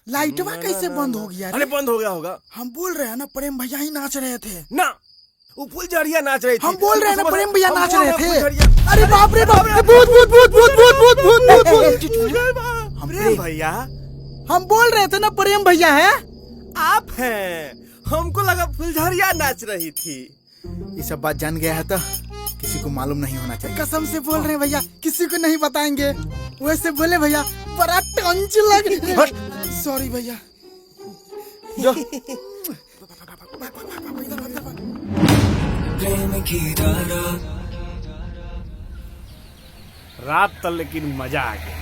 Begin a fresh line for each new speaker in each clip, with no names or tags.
लाइटवा कैसे बंद हो गया?
अरे बंद हो गया होगा।
हम बोल रहे हैं ना, प्रेम भैया ही नाच रहे थे
ना, वो फुलझड़िया नाच रही थी।
हम बोल रहे हैं ना, प्रेम भैया नाच रहे थे।
फुलझड़िया।
अरे बाप रे बाप, भूत भूत भूत भूत भूत भूत भूत भूत।
प्रेम भैया
हम बोल रहे थे ना, प्रेम भैया है।
आप हैं, हमको लगा फुलझड़िया नाच रही थी।
ये सब बात जान गया है तो किसी को मालूम नहीं होना चाहिए। कसम से बोल रहे हैं भैया, किसी को नहीं बताएंगे। वैसे बोले भैया, बड़ा टंच लग। सॉरी भैया।
रात तक लेकिन मजा आ गया।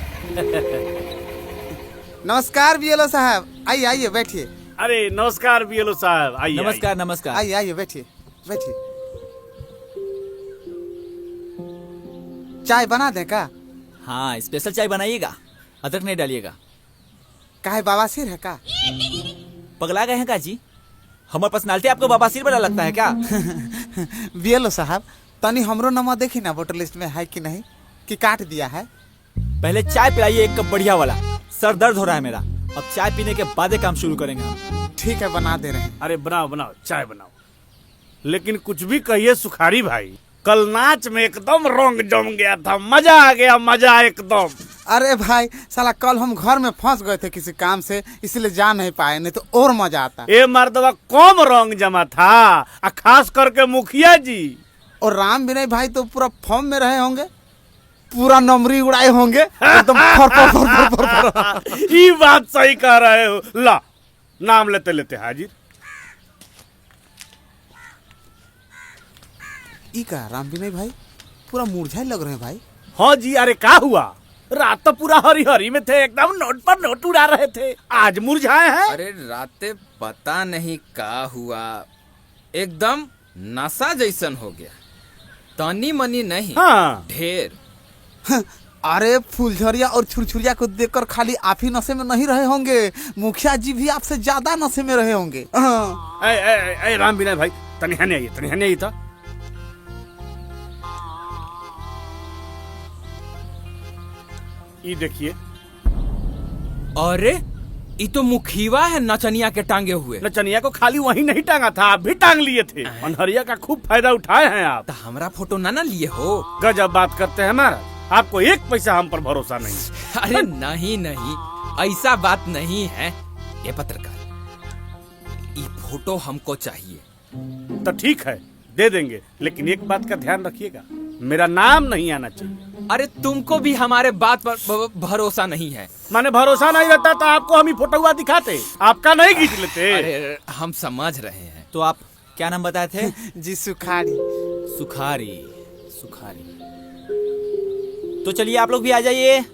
नमस्कार बीएलओ साहब, आइए आइए बैठिए।
अरे नमस्कार बीएलओ साहब, आइए।
नमस्कार नमस्कार।
आइए आइए बैठिए बैठिए। चाय बना दें का?
हाँ, स्पेशल चाय बनाइएगा, अदरक नहीं डालिएगा।
काहे बवासीर है का?
पगला गए हैं का जी? हमारे पर्सनालिटी आपको बवासीर वाला लगता है क्या?
बीएलओ साहब, तनी हमरो नंबर देखी ना, वोटर लिस्ट में है कि नहीं, कि काट दिया है?
पहले चाय पिलाइए एक कप बढ़िया वाला, सर दर्द हो रहा है मेरा। अब चाय पीने के बाद काम शुरू करेंगे हम।
ठीक है, बना दे रहे हैं।
अरे बनाओ बनाओ, चाय बनाओ। लेकिन कुछ भी कहिए सुखारी भाई, कल नाच में एकदम रंग जम गया था, मजा आ गया, मजा एकदम।
अरे भाई साला, कल हम घर में फंस गए थे किसी काम से, इसलिए जा नहीं पाए, नहीं तो और मजा आता।
ए मर्दवा कम रंग जमा था, खास करके मुखिया जी
और राम विनय भाई तो पूरा फॉर्म में रहे होंगे, पूरा नमरी उड़ाए होंगे एकदम फर फर फर फर फर।
ये बात सही कह रहे हो। ला, नाम लेते लेते हाजिर।
ई का राम विनय भाई पूरा मुरझाए लग रहे हैं भाई।
हाँ जी, अरे क्या हुआ? रात तो पूरा हरी हरी में थे, एकदम नोट पर नोट उड़ा रहे थे, आज मुरझाए हैं।
अरे राते पता नहीं का हुआ, एकदम नशा जैसन हो गया। तनी मनी नहीं,
हाँ।
ढेर।
अरे फुलझड़िया और छुरछुरिया को देखकर खाली आप ही नशे में नहीं रहे होंगे, मुखिया जी भी आपसे ज्यादा नशे में रहे होंगे।
ए राम विनय भाई, तनी हने आइए, तनी हने आइए था। ये देखिए।
अरे ये तो मुखीवा है नचनिया के टांगे हुए।
नचनिया को खाली वही नहीं टांगा था, आप भी टांग लिए थे। अनहरिया का खूब फायदा उठाए हैं आप।
तो हमारा फोटो ना लिए हो।
गजब बात करते हैं महाराज, आपको एक पैसा हम पर भरोसा नहीं।
अरे नहीं नहीं, ऐसा बात नहीं है। ये पत्रकार, ये फोटो हमको चाहिए।
तो ठीक है, दे देंगे, लेकिन एक बात का ध्यान रखिएगा, मेरा नाम नहीं आना चाहिए।
अरे तुमको भी हमारे बात पर भरोसा नहीं है।
माने भरोसा नहीं रहता तो आपको हम ही फोटोआ दिखाते, आपका नहीं खींच लेते।
अरे हम समझ रहे हैं।
तो आप क्या नाम बताए थे?
जी सुखारी।
सुखारी। सुखारी। तो चलिए आप लोग भी आ जाइए।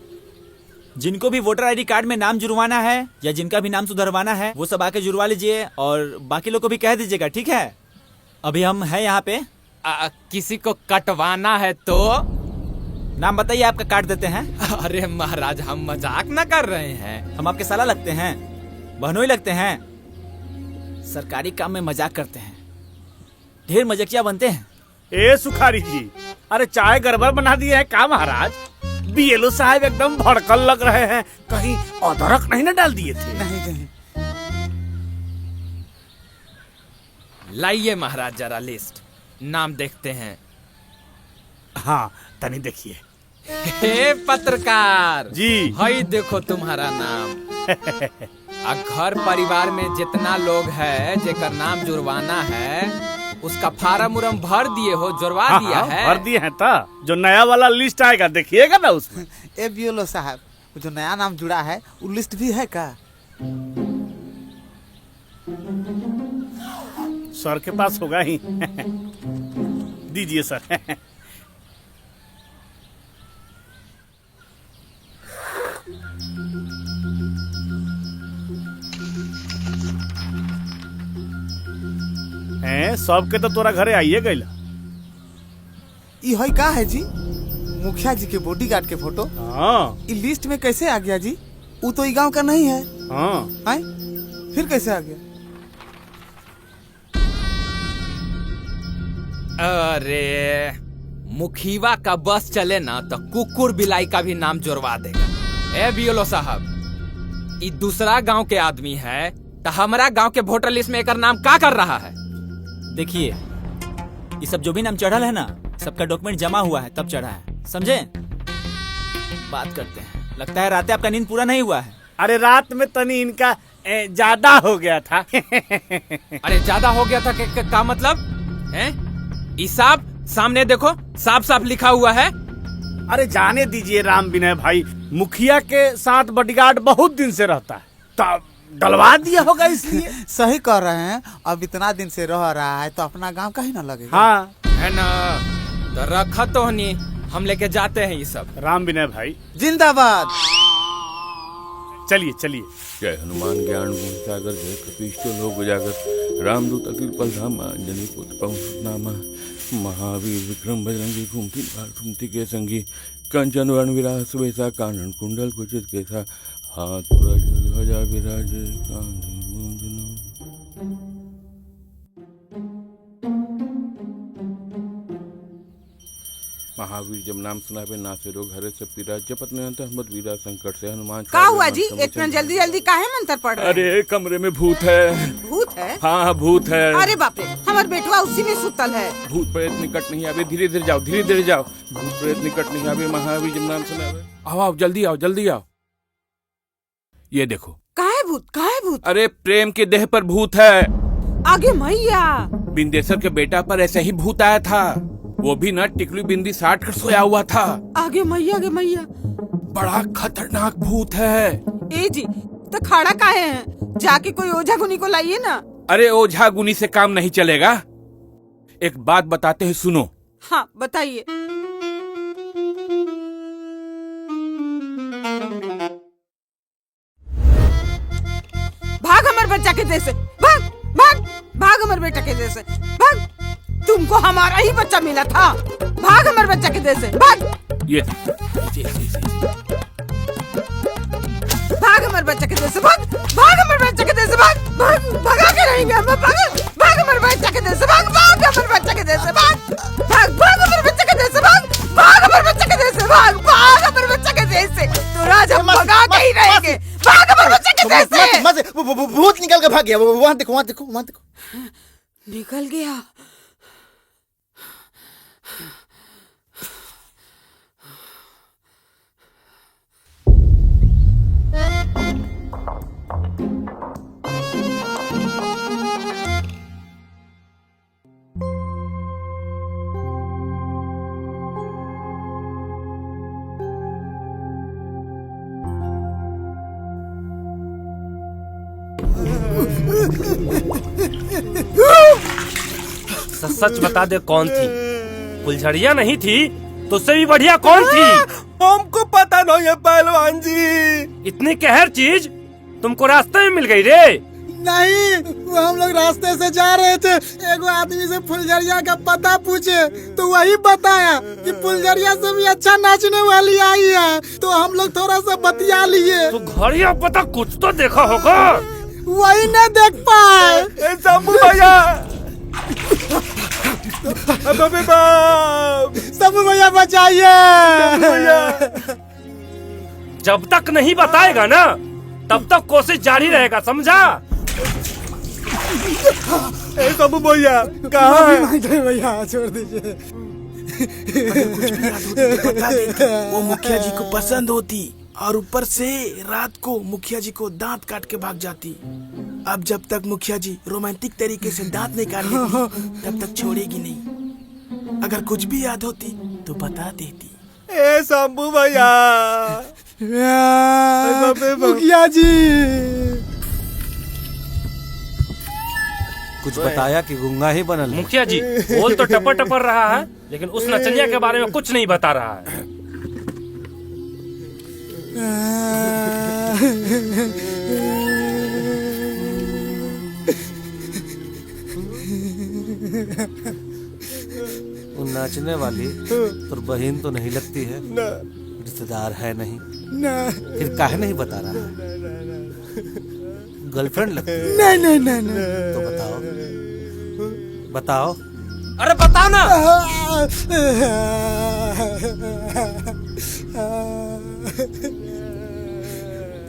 जिनको भी वोटर आईडी कार्ड में नाम जुड़वाना है या जिनका भी नाम सुधरवाना है, वो सब आके जुड़वा लीजिए, और बाकी लोग को भी कह दीजिएगा, ठीक है? अभी हम हैं यहाँ पे।
किसी को कटवाना है तो
नाम बताइए, आपका काट देते हैं।
अरे महाराज, हम मजाक न कर रहे हैं।
हम आपके साला लगते हैं? बहनोई लगते हैं? सरकारी काम में मजाक करते हैं, ढेर मजाकिया बनते हैं।
ए सुखारी जी, अरे चाय गड़बड़ बना दिए है का महाराज? बीएलओ साहब एकदम भड़कल लग रहे हैं, कहीं अदरक नहीं ना डाल दिए थे?
नहीं नहीं।
लाइए महाराज जरा लिस्ट, नाम देखते हैं।
हाँ, तनी देखिए।
हे पत्रकार
जी।
हई देखो तुम्हारा नाम। आ घर परिवार में जितना लोग है जेकर नाम जुड़वाना है, उसका फार्म उरम भर दिए हो, जुड़वा दिया है?
भर दिए हैं ता, जो नया वाला लिस्ट आएगा देखिएगा ना उसमें।
ए बीएलओ साहब, जो नया नाम जुड़ा है वो लिस्ट भी है का?
सर के पास होगा ही। दीजिए सर। सबके तो तोरा घरे आइए गईला।
ई हई का है जी? मुखिया जी के बॉडीगार्ड के फोटो।
हाँ।
ई लिस्ट में कैसे आ गया जी? वो तो ई गांव का नहीं है।
हाँ।
हैं? फिर कैसे आ गया?
अरे मुखीवा का बस चले ना तो कुकुर बिलाई का भी नाम जुड़वा देगा। ए बीएलओ साहब, ई दूसरा गांव के आदमी है तो हमारा गांव के वोटर लिस्ट में एक नाम का कर रहा है?
देखिए, ये सब जो भी नाम चढ़ल है ना, सबका डॉक्यूमेंट जमा हुआ है तब चढ़ा है, समझे? बात करते हैं। लगता है रात आपका नींद पूरा नहीं हुआ है।
अरे रात में तनी इनका ज्यादा हो गया था।
अरे ज्यादा हो गया था का मतलब है? हिसाब सामने देखो, साफ साफ लिखा हुआ है।
अरे जाने दीजिए राम विनय भाई, मुखिया के साथ बॉडीगार्ड बहुत दिन से रहता है, तब डलवा दिया होगा इसलिए।
सही कह रहे हैं, अब इतना दिन से रह रहा है तो अपना गांव कहीं ना लगेगा।
हाँ
है ना, तो रखा तो नहीं, हम लेके जाते हैं ये सब।
राम विनय भाई
जिंदाबाद।
चलिए चलिए।
जय हनुमान ज्ञान गुण सागर, जय कपीश लोक उजागर, रामदूत अतुल बलधामा, अंजनी पुत्र पवन नामा, महावीर विक्रम बजरंगी, घूमती के संगी, कंचन वर्ण विलास वेसा, कानन कुंडल कुचित केसा, हाथ ध्वजा विराजे, कांधे मूंज। महावीर जब नाम सुनावे नासे रोग हरे सब पीरा, जपत निरंतर हनुमत वीरा, संकट से हनुमान।
का हुआ जी, इतना जल्दी जल्दी काहे मंत्र पढ़ रहे हैं?
अरे कमरे में भूत है।
भूत है?
हाँ भूत है।
अरे बाप रे, हमार बेटवा उसी में सुतल है।
भूत प्रेत निकट नहीं आवे, धीरे धीरे जाओ, धीरे धीरे जाओ। भूत प्रेत निकट नहीं आवे, महावीर जब नाम सुनावे। आओ आओ, जल्दी आओ, जल्दी आओ। ये देखो।
काहे भूत, काहे भूत?
अरे प्रेम के देह पर भूत है।
आगे मैया।
बिंदेश्वर के बेटा पर ऐसे ही भूत आया था, वो भी ना टिकली बिंदी साट कर सोया हुआ था।
आगे मैया, आगे मैया।
बड़ा खतरनाक भूत है।
ए जी, तो खड़ा काहे हैं? जाके कोई ओझा गुनी को लाइए ना।
अरे ओझा गुनी से काम नहीं चलेगा, एक बात बताते हैं, सुनो।
हाँ बताइए। भाग हमारे बच्चा के देश से, भाग भाग भाग हमारे बेटा के देश से, भाग। तुमको हमारा ही बच्चा मिला था, भाग हमारे बच्चा के देश से, भाग।
ये
भाग हमारे बच्चा के देश से, भाग भाग हमारे बच्चा के देश से, भाग भाग, भगा के रहेंगे हम, भाग भाग हमारे बच्चा के देश से, भाग भाग हमारे बच्चा के देश से, भाग भाग भाग हमारे बच्चा के देश से, भाग भाग हमारे बच्चा के देश से, भाग भाग हमारे बच्चा के देश से। तो राज हम भगा के ही रहेंगे, भाग हमारे बच्चा के देश से।
भूत निकल के भाग गया। वहाँ देखो, वहाँ देखो, वहाँ देखो।
निकल गया।
सच बता दे, कौन थी? फुलझड़िया नहीं थी तो उससे भी बढ़िया कौन थी? हमको पता नहीं है पहलवान जी। इतनी कहर चीज तुमको रास्ते में मिल गई रे?
नहीं, वो हम लोग रास्ते से जा रहे थे, एगो आदमी से फुलझड़िया का पता पूछे तो वही बताया कि फुलझड़िया से भी अच्छा नाचने वाली आई है, तो हम लोग थोड़ा सा बतिया लिए।
तो घड़िया पता कुछ तो देखा होगा,
वही न देख पाए। सब भैया बचाइए।
जब तक नहीं बताएगा ना तब तक कोशिश जारी रहेगा, समझा? सब भैया कहाँ है?
भैया छोड़ दीजिए।
वो मुखिया जी को पसंद होती और ऊपर से रात को मुखिया जी को दांत काट के भाग जाती। अब जब तक मुखिया जी रोमांटिक तरीके से दांत नहीं काट लेती तब तक छोड़ेगी नहीं। अगर कुछ भी याद होती तो बता देती।
ए शंभू भैया,
मुखिया जी
कुछ बताया कि गुंगा ही बनल है।
मुखिया जी बोल तो टपर टपर रहा है, लेकिन उस नचनिया के बारे में कुछ नहीं बता रहा है।
वो नाचने वाली और बहन तो नहीं लगती है, रिश्तेदार है नहीं, फिर काहे नहीं बता रहा है? गर्लफ्रेंड लगती है?
नहीं नहीं नहीं।
तो बताओ बताओ।
अरे बताओ ना।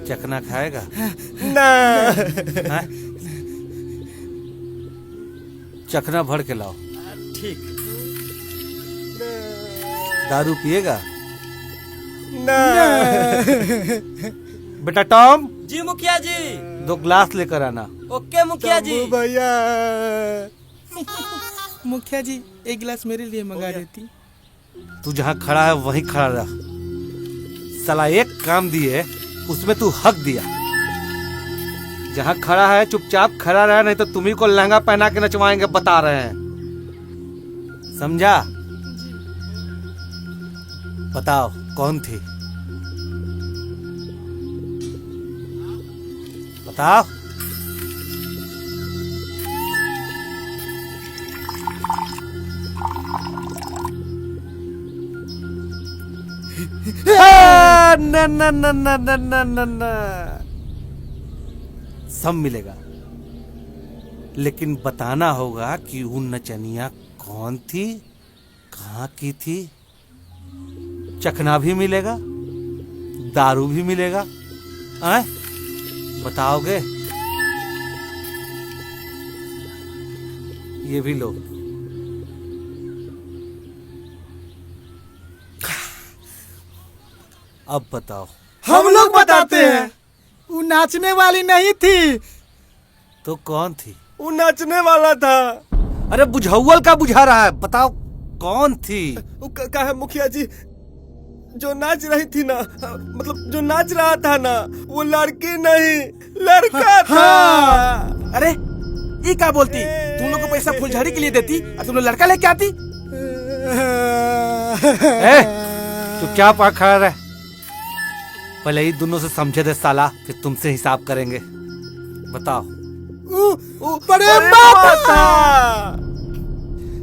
चखना खाएगा?
ना।
हाँ? चखना भर के लाओ।
ठीक।
दारू पिएगा?
ना।
बेटा टॉम,
जी मुखिया जी।
2 ग्लास लेकर आना।
ओके मुखिया जी।
भैया।
मुखिया जी 1 गिलास मेरे लिए मंगा देती।
तू जहाँ खड़ा है वहीं खड़ा रह। साला एक काम दिए उसमें तू हक दिया। जहाँ खड़ा है चुपचाप खड़ा रहा, नहीं तो तुम्ही को लहंगा पहना के नचवाएंगे, बता रहे हैं। समझा? बताओ कौन थी? बताओ। न न न न न न न न सब मिलेगा, लेकिन बताना होगा कि वो नचनिया कौन थी, कहाँ की थी। चखना भी मिलेगा, दारू भी मिलेगा। आए? बताओगे? ये भी लो। अब बताओ।
हम लोग बताते हैं। वो नाचने वाली नहीं थी।
तो कौन थी?
वो नाचने वाला था।
अरे बुझाउल का बुझा रहा है, बताओ कौन थी?
वो का है मुखिया जी, जो नाच रही थी ना, मतलब जो नाच रहा था ना, वो लड़की नहीं लड़का था।
अरे ये क्या बोलती? तुम लोग को पैसा फुलझड़ी के लिए देती और तुम लोग लड़का लेके आती।
चुपचाप खड़ा रह। पहले ही दोनों से समझे दे साला, फिर तुमसे हिसाब करेंगे। बताओ।
बड़े पापा।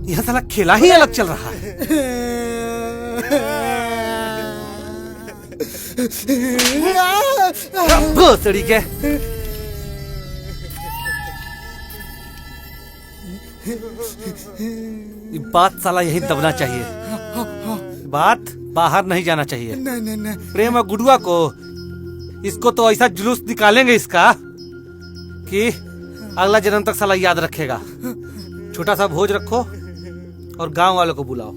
यह साला खेला ही अलग चल रहा है। भोसड़ी के। ये बात साला यही दबना चाहिए, बात बाहर नहीं जाना चाहिए।
नहीं।
प्रेम और गुडुआ को, इसको तो ऐसा जुलूस निकालेंगे इसका कि अगला जन्म तक साला याद रखेगा। छोटा सा भोज रखो और गांव वालों को बुलाओ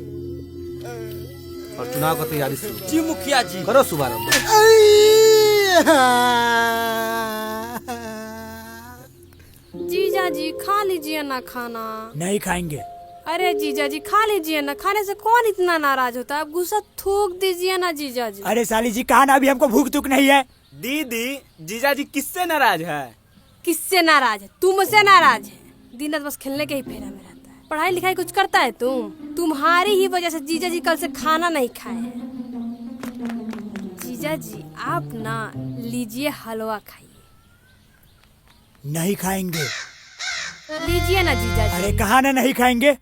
और चुनाव की तैयारी शुरू।
जी मुखिया जी।
करो शुभारंभ।
जीजा जी खा लीजिए ना खाना।
नहीं खाएंगे।
अरे जीजा जी खा लीजिए ना, खाने से कौन इतना नाराज होता है? आप गुस्सा थूक दीजिए ना जीजा जी।
अरे साली जी कहा ना अभी हमको भूख तुक नहीं है। दीदी जीजा जी किससे नाराज है?
किससे नाराज है? तुमसे नाराज है। दिन रात बस खेलने के ही फेरा में रहता है। पढ़ाई लिखाई कुछ करता है तुम? तुम्हारी ही वजह से जीजा जी कल से खाना नहीं खाए हैं। जीजा जी आप ना लीजिए, हलवा खाइए।
नहीं खाएंगे।
लीजिए ना जीजा जी।
अरे कहा ना नहीं खाएंगे।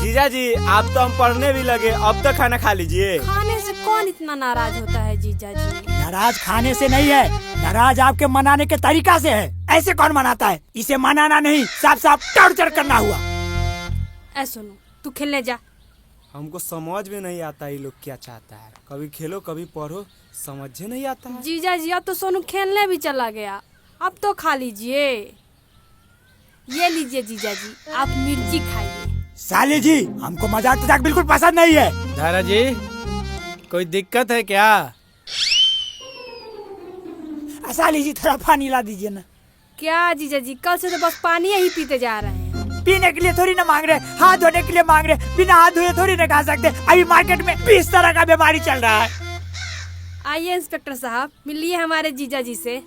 जीजा जी आप तो हम पढ़ने भी लगे, अब तो खाना खा लीजिए।
खाने से कौन इतना नाराज होता है जीजा जी?
नाराज खाने से नहीं है, नाराज आपके मनाने के तरीका से है। ऐसे कौन मनाता है? इसे मनाना नहीं, साफ साफ टॉर्चर करना हुआ।
ऐ सुनो, तू खेलने जा।
हमको समझ में नहीं आता ये लोग क्या चाहता है। कभी खेलो कभी पढ़ो, समझ नहीं आता है।
जीजा जी अब तो सोनू खेलने भी चला गया, अब तो खा लीजिए। ये लीजिए जीजा जी, आप मिर्ची खाइए।
साली जी हमको मजाक तजाक बिल्कुल पसंद नहीं है।
दारा जी कोई दिक्कत है क्या?
साली जी थोड़ा पानी ला दीजिए ना।
क्या जीजा जी, कल से तो बस पानी ही पीते जा रहे हैं।
पीने के लिए थोड़ी ना मांग रहे, हाथ धोने के लिए मांग रहे। बिना हाथ धोए थोड़ी ना खा सकते। अभी मार्केट में 20 तरह का बीमारी चल रहा है।
आइए इंस्पेक्टर साहब, मिलिए हमारे जीजा जी से।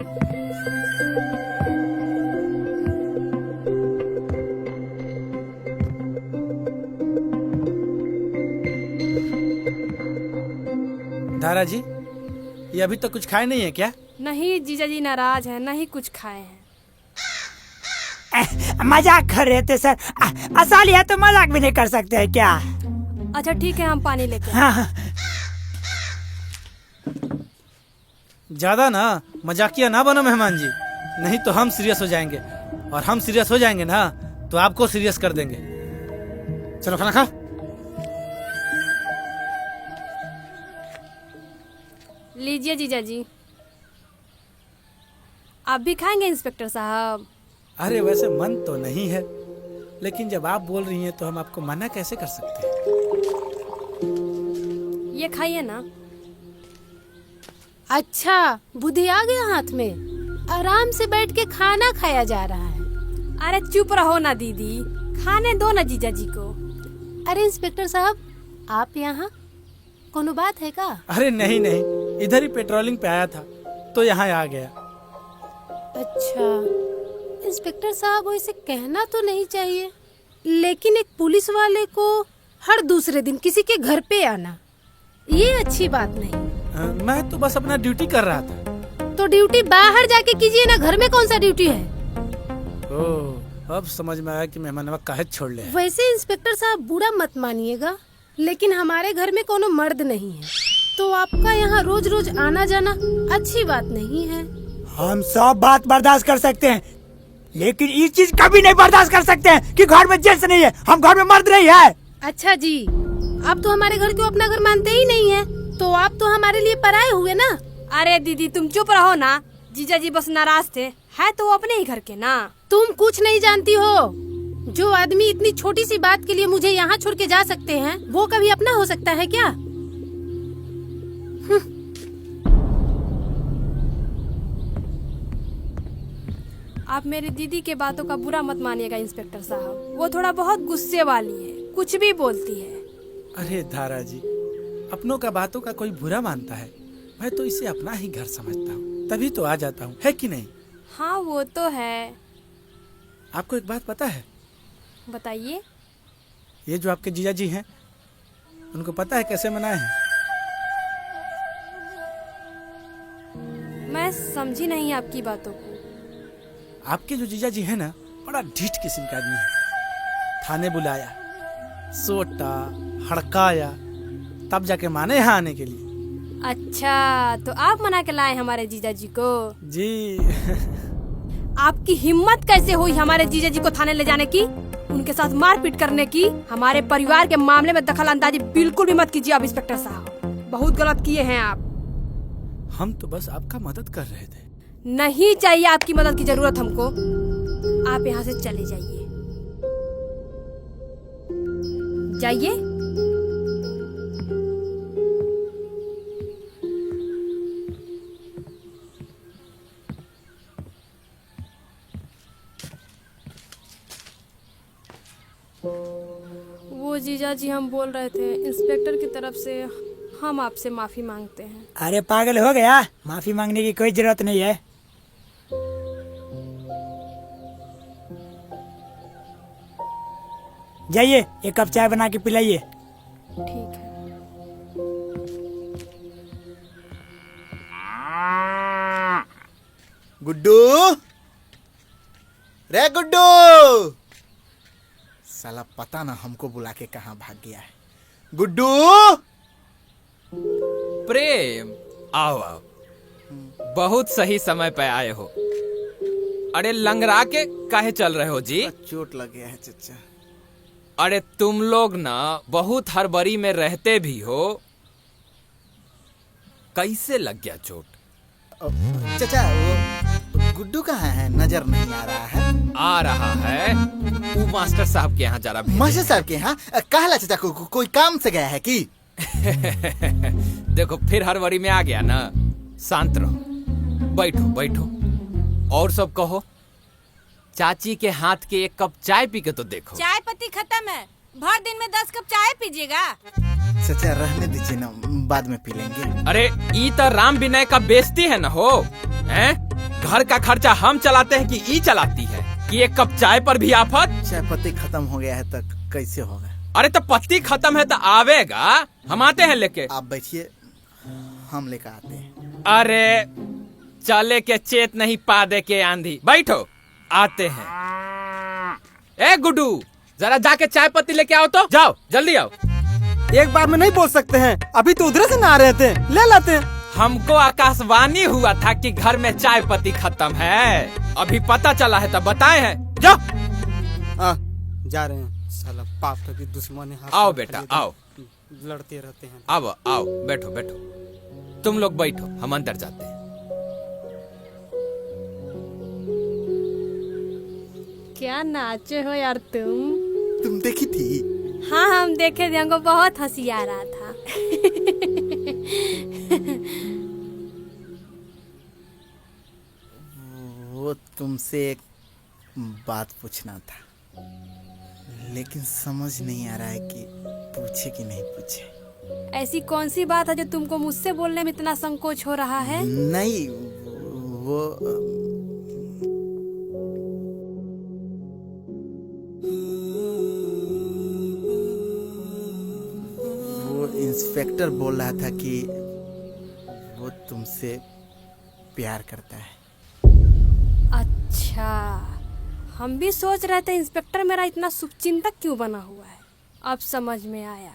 दारा जी ये अभी तक कुछ खाए नहीं है क्या?
नहीं जीजा जी नाराज है, नहीं कुछ खाए हैं।
मजाक कर रहे थे सर। साली है तो मजाक भी नहीं कर सकते हैं क्या?
अच्छा ठीक है, हम पानी लेके।
हाँ।
ज्यादा ना मजाकिया ना बनो मेहमान जी, नहीं तो हम सीरियस हो जाएंगे, और हम सीरियस हो जाएंगे ना तो आपको सीरियस कर देंगे। चलो खाना खा।
लीजिए जीजा जी। आप भी खाएंगे इंस्पेक्टर साहब?
अरे वैसे मन तो नहीं है, लेकिन जब आप बोल रही हैं तो हम आपको मना कैसे कर सकते हैं।
ये खाइए ना।
अच्छा, बुद्धि आ गया हाथ में, आराम से बैठ के खाना खाया जा रहा है।
अरे चुप रहो ना दीदी, खाने दो ना जीजा जी को।
अरे इंस्पेक्टर साहब, आप यहाँ कोनो बात है का?
अरे नहीं नहीं, इधर ही पेट्रोलिंग पे आया था तो यहाँ आ गया।
अच्छा इंस्पेक्टर साहब, वैसे कहना तो नहीं चाहिए, लेकिन एक पुलिस वाले को हर दूसरे दिन किसी के घर पे आना, ये अच्छी बात नहीं।
मैं तो बस अपना ड्यूटी कर रहा था।
तो ड्यूटी बाहर जाके कीजिए ना, घर में कौन सा ड्यूटी है?
ओह, अब समझ में आया कि मेहमानवा काहे छोड़ ले।
वैसे इंस्पेक्टर साहब बुरा मत मानिएगा, लेकिन हमारे घर में कोनो मर्द नहीं है, तो आपका यहाँ रोज रोज आना जाना अच्छी बात नहीं है।
हम सब बात बर्दाश्त कर सकते हैं, लेकिन ये चीज कभी नहीं बर्दाश्त कर सकते हैं कि घर में जेंट्स नहीं है, हम घर में मर्द नहीं है।
अच्छा जी, आप तो हमारे घर को अपना घर मानते ही नहीं है, तो आप तो हमारे लिए पराए हुए ना।
अरे दीदी तुम चुप रहो ना, जीजा जी बस नाराज थे, है तो वो अपने ही घर के ना।
तुम कुछ नहीं जानती हो, जो आदमी इतनी छोटी सी बात के लिए मुझे यहाँ छोड़ के जा सकते हैं, वो कभी अपना हो सकता है क्या?
आप मेरी दीदी के बातों का बुरा मत मानिएगा इंस्पेक्टर साहब, वो थोड़ा बहुत गुस्से वाली है, कुछ भी बोलती है।
अरे धारा जी, अपनों का बातों का कोई बुरा मानता है? मैं तो इसे अपना ही घर समझता हूँ, तभी तो आ जाता हूँ, है कि नहीं?
हाँ वो तो है।
आपको एक बात पता है?
बताइए।
ये जो आपके जीजा जी हैं, उनको पता है कैसे मनाए हैं?
मैं समझी नहीं आपकी बातों को।
आपके जो जीजा जी है ना, बड़ा ढीठ किस्म का आदमी है। थाने बुलाया, सोटा हड़काया, तब जाके माने यहाँ आने के लिए।
अच्छा, तो आप मना के लाए हमारे जीजा जी को?
जी।
आपकी हिम्मत कैसे हुई हमारे जीजा जी को थाने ले जाने की, उनके साथ मारपीट करने की? हमारे परिवार के मामले में दखल अंदाजी बिल्कुल भी मत कीजिए आप इंस्पेक्टर साहब, बहुत गलत किए हैं आप।
हम तो बस आपका मदद कर रहे थे।
नहीं चाहिए आपकी मदद की जरूरत हमको, आप यहाँ से चले जाइए। जाइए। वो जीजा जी हम बोल रहे थे, इंस्पेक्टर की तरफ से हम आपसे माफी मांगते हैं।
अरे पागल हो गया, माफी मांगने की कोई जरूरत नहीं है। जाइए, एक कप चाय बना के पिलाइए।
ठीक है।
गुड्डू, रे गुड्डू, साला पता ना हमको बुला के कहाँ भाग गया है। गुड्डू,
प्रेम, आओ आओ, बहुत सही समय पे आए हो। अरे लंगड़ा के काहे चल रहे हो जी?
चोट लग गया है चचा।
अरे तुम लोग ना बहुत हड़बड़ी में रहते भी हो, कैसे लग गया चोट?
चचा वो गुड्डू कहाँ है, नजर नहीं आ रहा है।
आ रहा है, वो मास्टर साहब के यहाँ जरा भेजो।
मास्टर साहब के यहाँ? कहला चचा कोई काम से गया है की?
देखो फिर हड़बड़ी में आ गया ना, शांत रहो, बैठो बैठो। और सब कहो, चाची के हाथ के एक कप चाय पी के तो देखो।
चाय पत्ती खत्म है, भर दिन में 10 कप चाय पीजिएगा।
चचा रहने दीजिए ना, बाद में पी लेंगे।
अरे ई तो राम विनय का बेइज्जती है ना हो, हैं? घर का खर्चा हम चलाते हैं कि ई चलाती है, कि एक कप चाय पर भी आफत?
चाय पत्ती खत्म हो गया है तो कैसे होगा?
अरे तो पत्ती खत्म है तो आवेगा, हम आते हैं लेके।
आप बैठिए, हम लेकर आते हैं।
अरे चले के चेत नहीं पा दे के आंधी, बैठो आते हैं। ए गुड्डू, जरा जाके चाय पत्ती लेके आओ तो, जाओ जल्दी आओ।
एक बार में नहीं बोल सकते हैं, अभी तो उधर से ना आ रहे थे, ले लाते।
हमको आकाशवाणी हुआ था कि घर में चाय पत्ती खत्म है, अभी पता चला है तब बताए हैं, जाओ।
जा रहे हैं, साला बाप की दुश्मन है।
आओ बेटा आओ,
लड़ते रहते हैं।
आओ आओ, बैठो बैठो, तुम लोग बैठो, हम अंदर जाते हैं।
क्या नाचे हो यार तुम।
तुम देखी थी?
हाँ हम देखे थे, हमको बहुत हंसी आ रहा था।
वो तुमसे एक बात पूछना था, लेकिन समझ नहीं आ रहा है कि पूछे कि नहीं पूछे।
ऐसी कौन सी बात है जो तुमको मुझसे बोलने में इतना संकोच हो रहा है?
नहीं, वो इंस्पेक्टर बोल रहा था कि वो तुमसे प्यार करता है।
अच्छा, हम भी सोच रहे थे इंस्पेक्टर मेरा इतना शुभचिंतक क्यों बना हुआ है। अब समझ में आया।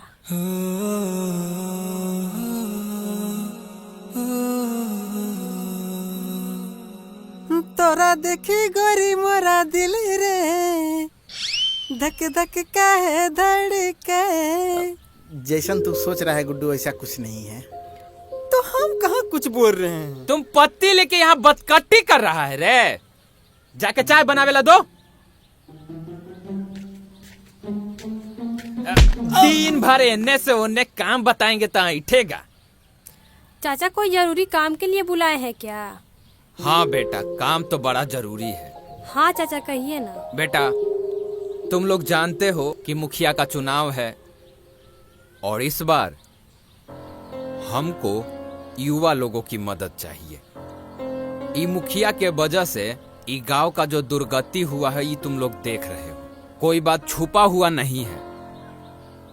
तोरा देखी गोरी मोरा दिल रे, धक धक काहे धड़के। जैसन तू सोच रहा है गुड्डू, ऐसा कुछ नहीं है। तो हम कहाँ कुछ बोल रहे हैं।
तुम पत्ती लेके यहाँ बदकट्टी कर रहा है रे। जाके चाय बनावेला दो। दिन भर एने से ओने काम बताएंगे तो उठेगा।
चाचा कोई जरूरी काम के लिए बुलाए हैं क्या?
हाँ बेटा, काम तो बड़ा जरूरी है।
हाँ चाचा कहिए ना।
बेटा, तुम लोग जानते हो कि मुखिया का चुनाव है और इस बार हमको युवा लोगों की मदद चाहिए। ई मुखिया के वजह से ई गांव का जो दुर्गति हुआ है, ये तुम लोग देख रहे हो। कोई बात छुपा हुआ नहीं है।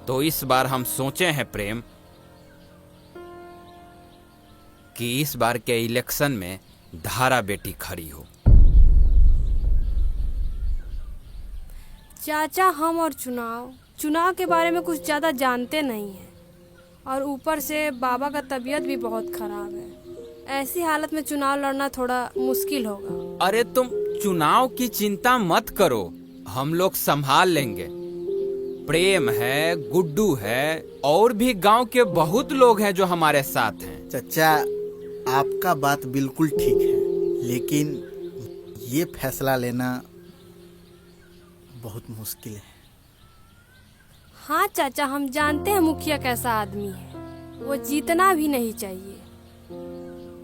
तो इस बार हम सोचे हैं प्रेम कि इस बार के इलेक्शन में धारा बेटी खड़ी हो।
चाचा हम और चुनाव के बारे में कुछ ज्यादा जानते नहीं हैं, और ऊपर से बाबा का तबीयत भी बहुत खराब है। ऐसी हालत में चुनाव लड़ना थोड़ा मुश्किल होगा।
अरे तुम चुनाव की चिंता मत करो, हम लोग संभाल लेंगे। प्रेम है, गुड्डू है, और भी गांव के बहुत लोग हैं जो हमारे साथ हैं।
चचा, आपका बात बिल्कुल ठीक है, लेकिन ये फैसला लेना बहुत मुश्किल है।
हाँ चाचा, हम जानते हैं मुखिया कैसा आदमी है, वो जीतना भी नहीं चाहिए,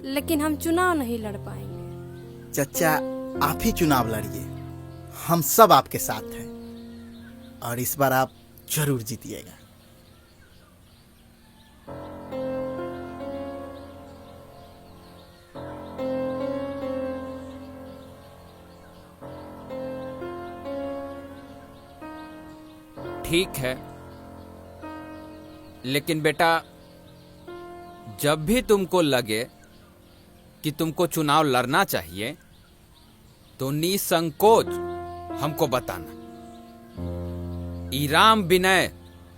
लेकिन हम चुनाव नहीं लड़ पाएंगे।
चचा, आप ही चुनाव लड़िए, हम सब आपके साथ हैं, और इस बार आप जरूर जीतिएगा।
ठीक है, लेकिन बेटा जब भी तुमको लगे कि तुमको चुनाव लड़ना चाहिए तो निसंकोच हमको बताना। इराम विनय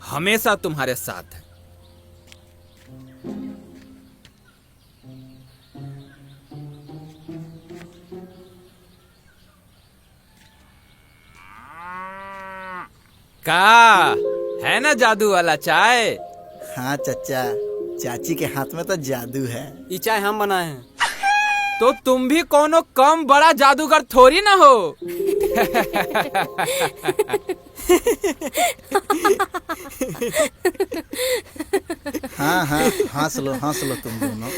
हमेशा तुम्हारे साथ है। का है ना जादू वाला चाय?
हाँ चचा, चाची के हाथ में तो जादू है।
ये चाय हम बनाए हैं।
तो तुम भी कोनो कम बड़ा जादूगर थोड़ी ना हो।
हाँ हाँ, हंस लो तुम दोनों।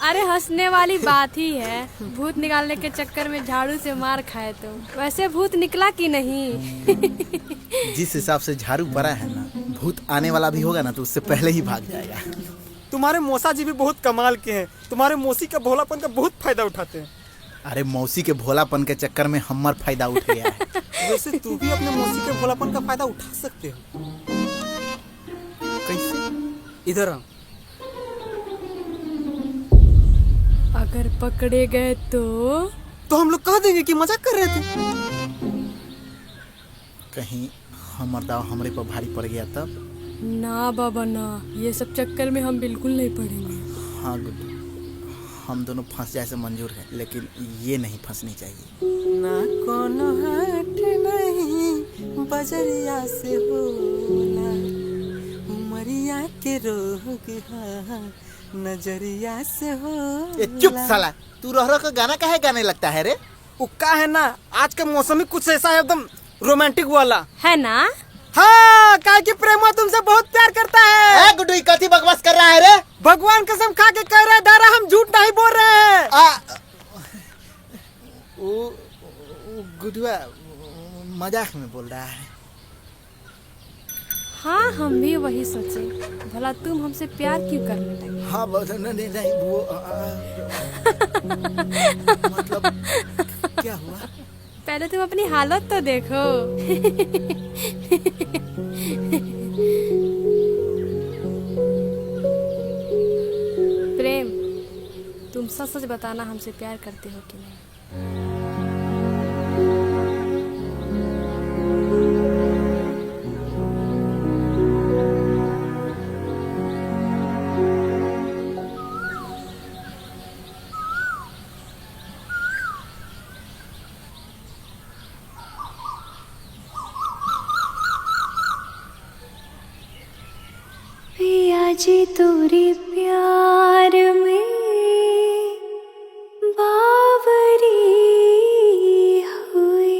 अरे हंसने वाली बात ही है, भूत निकालने के चक्कर में झाड़ू से मार खाए तुम। वैसे भूत निकला कि नहीं?
जिस हिसाब से झाड़ू पड़ा है ना, भूत आने वाला भी होगा ना तो उससे पहले ही भाग जाएगा।
तुम्हारे मौसा जी भी बहुत कमाल के हैं। तुम्हारे मौसी का भोलापन का बहुत फायदा उठाते हैं।
अरे मौसी के भोलापन के चक्कर में हमार फायदा उठ गया है।
वैसे तू भी अपने मौसी के भोलापन का फायदा उठा सकते हो।
कैसे?
इधर आ।
अगर पकड़े गए तो
हम लोग कह देंगे कि मजाक कर रहे थे।
कहीं हमर दाव हमरे पर भारी पड़ गया तब?
ना बाबा ना, ये सब चक्कर में हम बिल्कुल नहीं पड़ेंगे।
हाँ गुड्डू, हम दोनों फंस जाए से मंजूर है, लेकिन ये नहीं फंसनी चाहिए।
ना कोनो हाथ नहीं बजरिया से होला, उमरिया के रोग नजरिया से हो।
ए चुप साला, तू रह रह का गाना काहे गाने लगता है रे? उक्का है ना, आज का मौसम ही कुछ ऐसा है एकदम रोमांटिक वाला
है ना।
हाँ, काहे कि प्रेमा तुमसे बहुत प्यार करता है।
गुड्डू कथी बकवास कर रहा है रे?
भगवान कसम खा के कह रहा है दारा, हम झूठ नहीं बोल रहे हैं।
गुड्डुआ मजाक में बोल रहा है।
हाँ, हम भी वही सोचे, भला तुम हमसे प्यार क्यों करने लगे।
हाँ नहीं वो मतलब क्या हुआ?
पहले तुम अपनी हालत तो देखो। प्रेम, तुम सच सच बताना हमसे प्यार करते हो कि नहीं।
जी तोरे प्यार में बावरी हुई।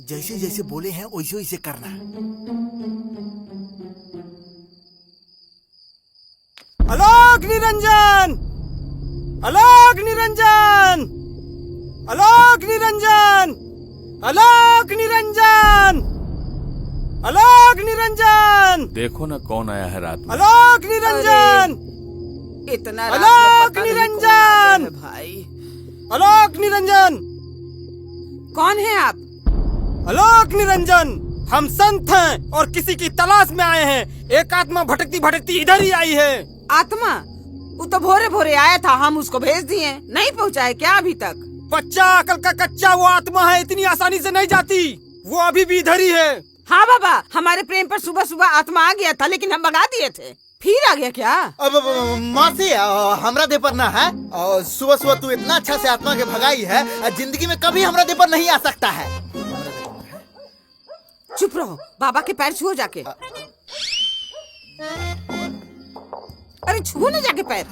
जैसे जैसे बोले हैं वैसे वैसे करना।
आलोक निरंजन, आलोक निरंजन, आलोक निरंजन, आलोक निरंजन, आलोक निरंजन।
देखो ना कौन आया है रात में।
आलोक निरंजन,
इतना
आलोक निरंजन,
भाई
आलोक निरंजन।
कौन है आप?
आलोक निरंजन, हम संत हैं और किसी की तलाश में आए हैं। एक आत्मा भटकती भटकती इधर ही आई है।
आत्मा? वो तो भोरे भोरे आया था, हम उसको भेज दिए, नहीं पहुंचा है क्या अभी तक?
बच्चा अकल का कच्चा, वो आत्मा है, इतनी आसानी से नहीं जाती, वो अभी भी इधर ही है।
हाँ बाबा, हमारे प्रेम पर सुबह सुबह आत्मा आ गया था, लेकिन हम भगा दिए थे। फिर आ गया क्या?
अब मासी हमरा दे पर ना है। सुबह सुबह तू इतना अच्छा से आत्मा के भगाई है, जिंदगी में कभी हमरा दे पर नहीं आ सकता है।
चुप रहो, बाबा के पैर छुओ जाके। अरे छुओ ना जाके पैर।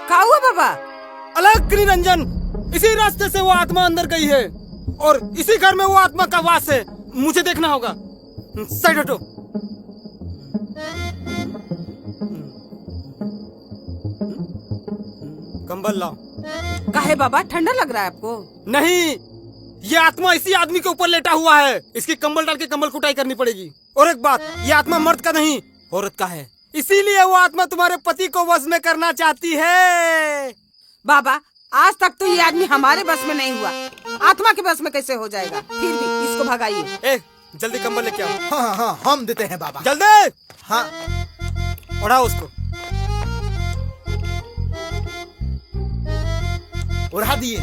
क्या हुआ बाबा?
आलोक निरंजन, इसी रास्ते से वो आत्मा अंदर गई है और इसी घर में वो आत्मा का वास है। मुझे देखना होगा। साइड हटो। कंबल लाओ।
काहे बाबा, ठंडा लग रहा है आपको?
नहीं, ये आत्मा इसी आदमी के ऊपर लेटा हुआ है। इसकी कंबल डाल के कंबल कुटाई करनी पड़ेगी। और एक बात, ये आत्मा मर्द का नहीं, औरत का है। इसीलिए वो आत्मा तुम्हारे पति को वश में करना चाहती है।
बाबा, आज तक तो ये आदमी हमारे बस में नहीं हुआ, आत्मा के बस में कैसे हो जाएगा? फिर भी इसको भगाइए।
जल्दी कंबल लेके आओ।
हाँ हाँ, हम देते हैं बाबा।
जल्दी।
हाँ,
उड़ाओ उसको।
उड़ा दिए।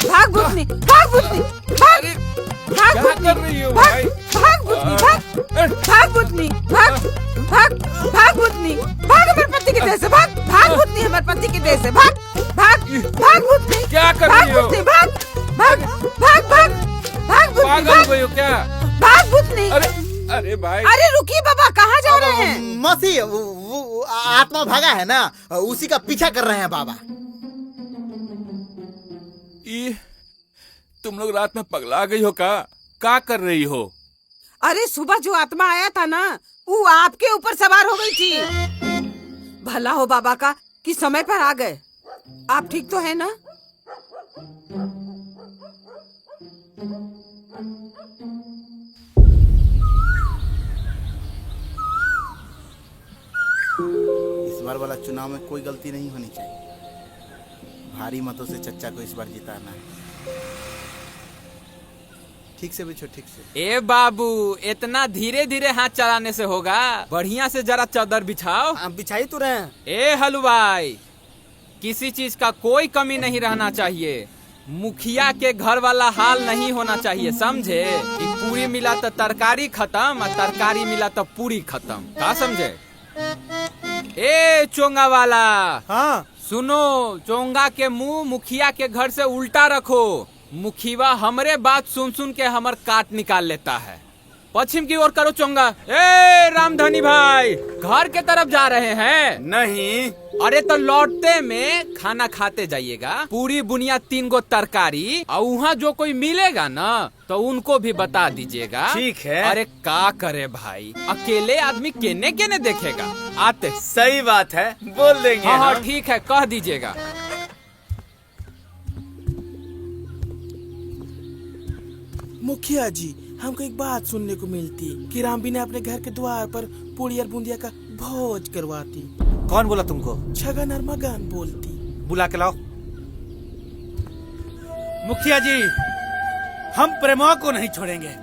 भाग भूतनी, भाग भूतनी, भाग, भाग
क्या
भूतनी,
कर रही हो
भाग,
भाई?
भाग भूतनी, भाग, भाग भूतनी, भाग, भाग, भाग भूतनी, भाग हमारे पति के देह से, भाग, भाग भूतनी हमारे पति के देह से, भाग, भाग, भाग भूतनी,
क्या कर
भाग
रही हो?
भूतनी, भाग, भाग, भाग, भाग, भाग भूतनी,
पागल हो
भाग,
गई हो क्या?
भाग भूतनी।
अरे अरे भाई,
अरे रुकिए बाबा, कहाँ जा रहे हैं?
मसी वो आत्मा भागा है ना, उसी का पीछा कर रहे हैं बाबा।
ये तुम लोग रात में पगला गई हो का कर रही हो?
अरे सुबह जो आत्मा आया था ना, वो आपके ऊपर सवार हो गई थी। भला हो बाबा का कि समय पर आ गए। आप ठीक तो है ना?
इस बार वाला चुनाव में कोई गलती नहीं होनी चाहिए। भारी मतों से चच्चा को इस बार जिताना है। ठीक से बिछो, ठीक से।
ए बाबू, इतना धीरे धीरे हाथ चलाने से होगा? बढ़िया से जरा चादर बिछाओ।
बिछाई तो रहे हैं।
ए हलवाई, किसी चीज का कोई कमी नहीं रहना चाहिए। मुखिया के घर वाला हाल नहीं होना चाहिए, समझे? कि पूरी मिला तो तरकारी खत्म और तरकारी मिला तो पूरी खत्म। का समझे? ए चोंगा वाला,
हाँ
सुनो, चोंगा के मुंह मुखिया के घर से उल्टा रखो। मुखिया हमरे बात सुन सुन के हमर काट निकाल लेता है। पश्चिम की ओर करो चोंगा। ए रामधनी भाई, घर के तरफ जा रहे हैं?
नहीं।
अरे तो लौटते में खाना खाते जाइएगा। पूरी बुनिया 3 गो तरकारी, और वहाँ जो कोई मिलेगा ना तो उनको भी बता दीजिएगा।
ठीक है।
अरे का करे भाई, अकेले आदमी केने केने देखेगा। आते।
सही बात है, बोल देंगे।
हाँ हाँ ठीक है, कह दीजिएगा।
मुखिया जी, हमको एक बात सुनने को मिलती कि रामबी ने अपने घर के द्वार पर पूड़ी और बूंदिया का भोज करवाती।
कौन बोला तुमको?
छगन और मगन बोलती।
बुला के लाओ।
मुखिया जी, हम प्रेमों को नहीं छोड़ेंगे।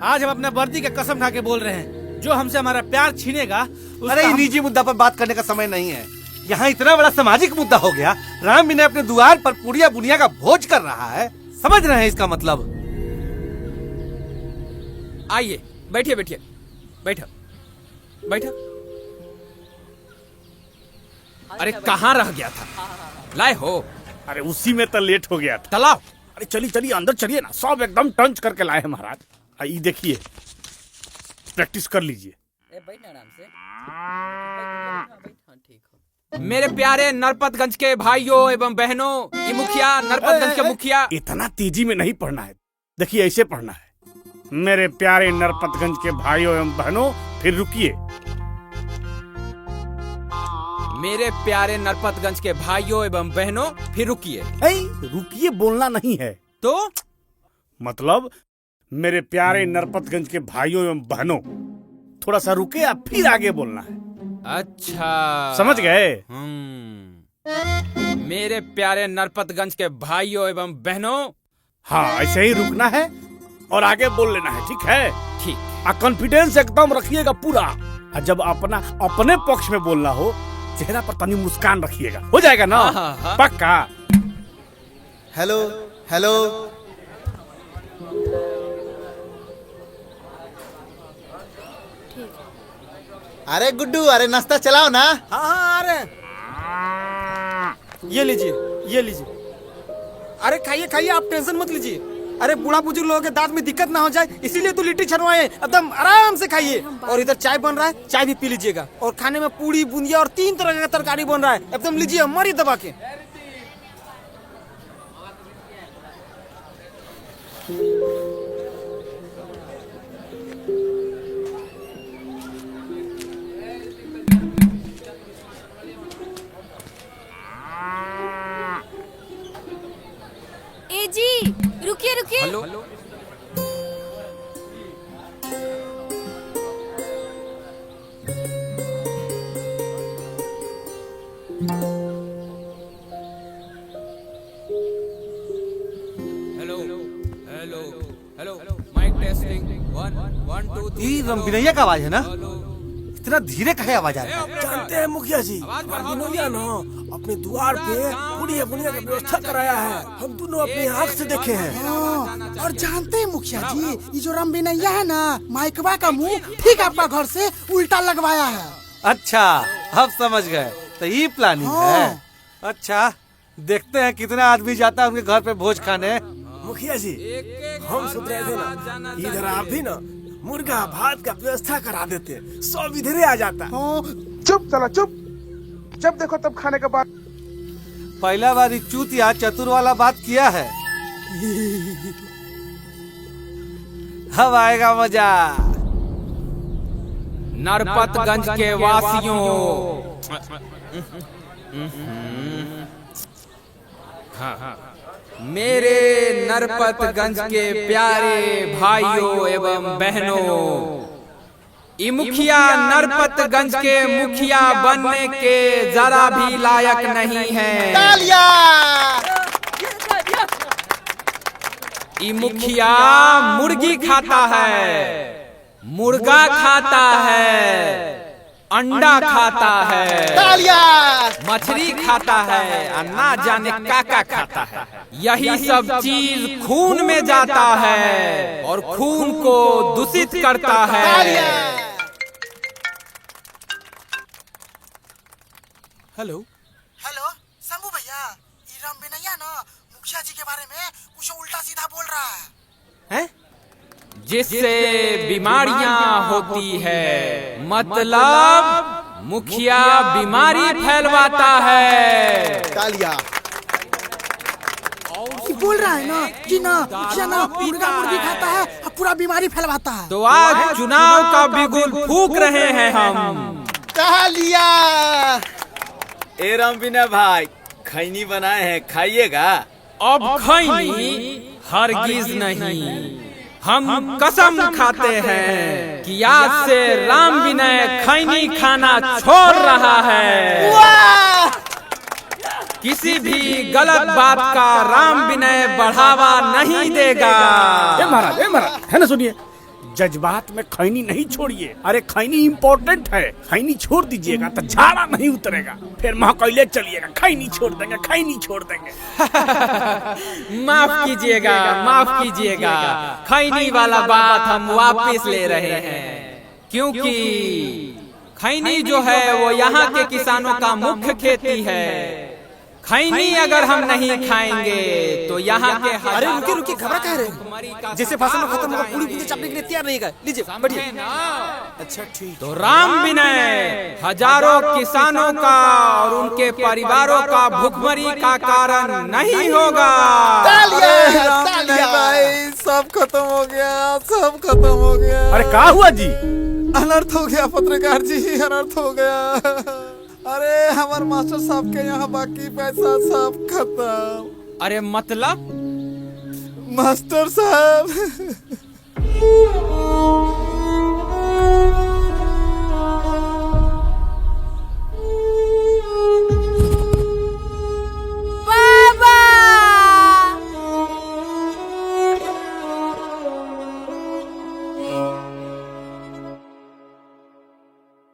आज हम अपने वर्दी के कसम खा के बोल रहे हैं, जो हमसे हमारा प्यार छीनेगा
अरे ये निजी मुद्दा पर बात करने का समय नहीं है। यहाँ इतना बड़ा सामाजिक मुद्दा हो गया। राम ने अपने द्वार पर पूड़िया बुनिया का भोज कर रहा है, समझ रहे हैं इसका मतलब?
आइए, बैठिए बैठिए, बैठो बैठो। अरे कहाँ रह गया था? लाए हो?
अरे उसी में तो लेट हो गया था।
चलाओ।
अरे चलिए चलिए अंदर चलिए ना, सब एकदम टंच करके लाए हैं महाराज। ये देखिए, प्रैक्टिस कर लीजिए।
मेरे प्यारे नरपतगंज के भाइयों एवं बहनों, ये मुखिया, नरपतगंज के मुखिया।
इतना तेजी में नहीं पढ़ना है, देखिए ऐसे पढ़ना है। मेरे प्यारे नरपतगंज के भाइयों एवं बहनों, फिर रुकिए।
मेरे प्यारे नरपतगंज के भाइयों एवं बहनों, फिर रुकिए।
रुकिए बोलना नहीं है
तो
मतलब मेरे प्यारे नरपतगंज के भाइयों एवं बहनों, थोड़ा सा रुके आप फिर आगे बोलना है।
अच्छा,
समझ गए?
मेरे प्यारे नरपतगंज के भाइयों एवं बहनों।
हाँ, ऐसे ही रुकना है और आगे बोल लेना है, ठीक है?
ठीक।
कॉन्फिडेंस एकदम रखिएगा पूरा। और जब अपने पक्ष में बोलना हो, चेहरा पर तनी मुस्कान रखिएगा। हो जाएगा ना?
हाँ।
पक्का।
Hello hello. अरे गुड्डू, अरे नाश्ता चलाओ ना।
हाँ हाँ, अरे ये लीजिए, ये लीजिए। अरे खाइए खाइए, आप टेंशन मत लीजिए। अरे बूढ़ा बुजुर्ग लोगों के दांत में दिक्कत ना हो जाए, इसीलिए तो लिट्टी छनवाए। एकदम आराम से खाइए। और इधर चाय बन रहा है, चाय भी पी लीजिएगा। और खाने में पूड़ी बूंदिया और 3 तरह का तरकारी बन रहा है। एकदम लीजिए, मारिए दबा के।
ए जी, रुकिए रुकिए।
Hello. Hello hello hello, mike testing 1 1 2 3।
ये रमबिनैया का आवाज है ना? इतना धीरे कहे आवाज आ रहा है?
जानते हैं मुखिया जी, बिनोलिया ना अपने द्वार पे बुढ़िया बुढ़िया की व्यवस्था कराया है। हम दोनों अपनी आँख से देखे हैं।
और जानते हैं मुखिया जी, ये जो राम बिनैया है ना, माइकवा का मुंह ठीक आपका घर से उल्टा लगवाया है।
अच्छा, अब समझ गए, तो ये प्लानिंग है। अच्छा, देखते हैं कितना आदमी जाता है उनके घर पे भोज खाने।
मुखिया जी, हम सोच रहे थे ना, इधर आप भी ना मुर्गा भात का व्यवस्था करा देते, सब इधर आ जाता।
चुप साला चुप, जब देखो तब खाने का बात।
पहला बार चूतिया चतुर वाला बात किया है। अब आएगा मजा।
नरपतगंज के वासियों, मेरे नरपतगंज के प्यारे भाइयों एवं बहनों, ये मुखिया नरपतगंज के मुखिया बनने के जरा भी लायक नहीं है। ये मुखिया मुर्गी खाता है, मुर्गा खाता है, अंडा खाता है, मछली खाता है, और ना जाने काका खाता है। यही सब चीज खून में जाता है और खून को दूषित करता है।
हेलो
हेलो शंभू भैया, ये राम बिनैया ना मुखिया जी के बारे में कुछ उल्टा सीधा बोल रहा है।
जिससे बीमारियां होती है, मतलब मुखिया बीमारी फैलवाता है।
तालिया। बोल रहा है ना कि ना मुखिया ना मुर्गा मुर्गी खाता है और पूरा बीमारी फैलवाता है।
तो आज चुनाव का बिगुल फूंक रहे हैं हम।
तालिया।
ए राम बिना भाई, खैनी बनाए हैं, खाइएगा?
अब खैनी हरगिज नहीं, हम कसम खाते हैं कि आज से राम विनय खैनी खाना छोड़ रहा है। किसी भी गलत बात का राम विनय बढ़ावा नहीं देगा।
महाराज है ना, सुनिए, जज्बात में खैनी नहीं छोड़िए। अरे खैनी इम्पोर्टेंट है, खैनी छोड़ दीजिएगा तो झाड़ा नहीं उतरेगा, फिर महाकैले चलिएगा, खैनी छोड़ देंगे, खैनी छोड़ देंगे।
माफ कीजिएगा, माफ कीजिएगा, खैनी वाला बात हम वापस ले रहे हैं, क्योंकि खैनी जो है वो यहाँ के किसानों का मुख्य खेती है। खैनी अगर हम नहीं खाएंगे तो यहाँ के
अरे रुकिए रुकिए, घबरा कह रहे हैं? जैसे फसल में खत्म होगा पूरी पूरी चापने के लिए तैयार रहेगा। लीजिए बढ़िए।
अच्छा ठीक।
तो राम विनय हजारों किसानों का और उनके परिवारों का भुखमरी का कारण नहीं होगा।
भाई सब खत्म हो गया, सब खत्म हो गया।
अरे क्या हुआ जी?
अनर्थ हो गया पत्रकार जी, अनर्थ हो गया। अरे हमारे मास्टर साहब के यहाँ बाकी पैसा सब खत्म।
अरे मतलब
मास्टर साहब